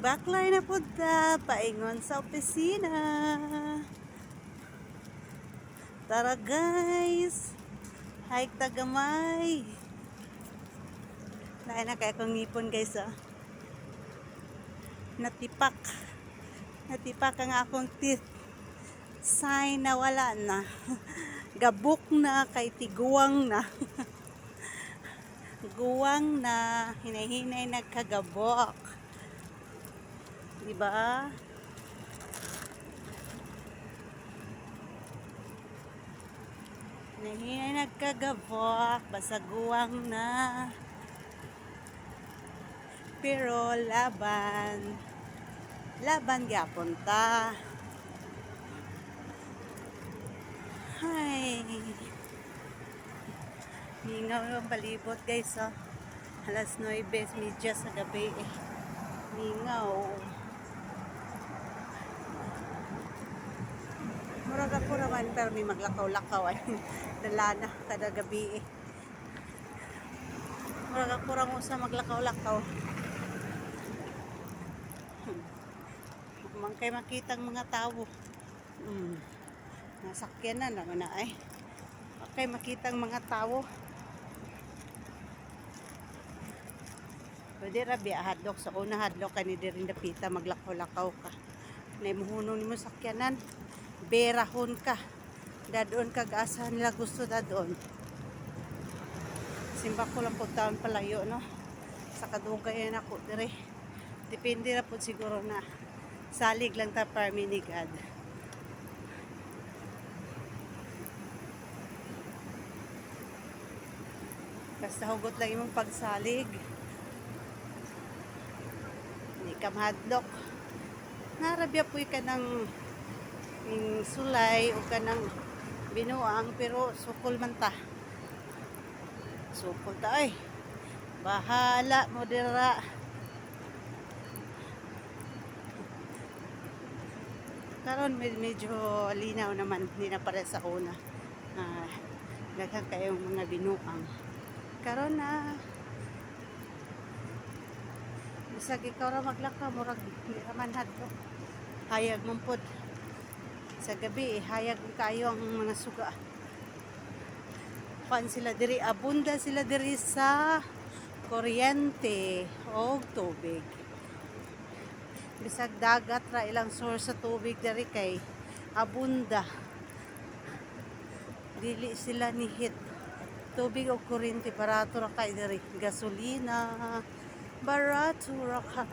Nagbaklay na po ta, paingon sa opisina. Tara guys, hike tagamay. Dahil na kaya kong ngipon guys Natipak ang akong teeth. Sign na wala na. Gabok na, kay tiguwang na. Guwang na, hinay-hinay nagkagabok. Diba? Hinay-hinay nagkagabok, basta guwang na. Pero laban gyapon ta. Ay, mingaw yung palibot guys alas 9:30 sa gabi mingaw. Murag ako naman pero may maglakaw-lakaw ay dalana kada gabi Murag ako ramo sa maglakaw-lakaw. Man kay makitang mga tao. Nasakyan na naman na ay. Okay, makitang mga tao. Pwede ra biya hadlok sa una hadlok kani diri dapita maglakaw-lakaw ka. Nay muhunong nimo sakyanan. Berahon ka. Dadon ka asa nila gusto dadon. Simba ko lang pud taon palayo no. Sa kadugay na ako dire. Depende na po siguro na salig lang ta per minigad. Basta hugot lang imong pagsalig. Hindi ka mahadlok. Narabya po ka ng sulay o ka ng binuang pero sukol man ta. Sukol ta ay. Bahala mo dira. Karon medyo linaw naman, hindi na para sa una. Daghang kayong mga binuang. Karon na bisag ikaw ra maglakaw murag di man hadto. Hayag man pod. Sa gabi hayag kayo ang mga suga. Pan sila diri, abunda sila diri sa kuryente o tubig. Bisag dagat ra ilang source sa tubig diri kay abunda. Dili sila ni hit. Tubig o kuryente barato ra kay diri. Gasolina barato ra ka.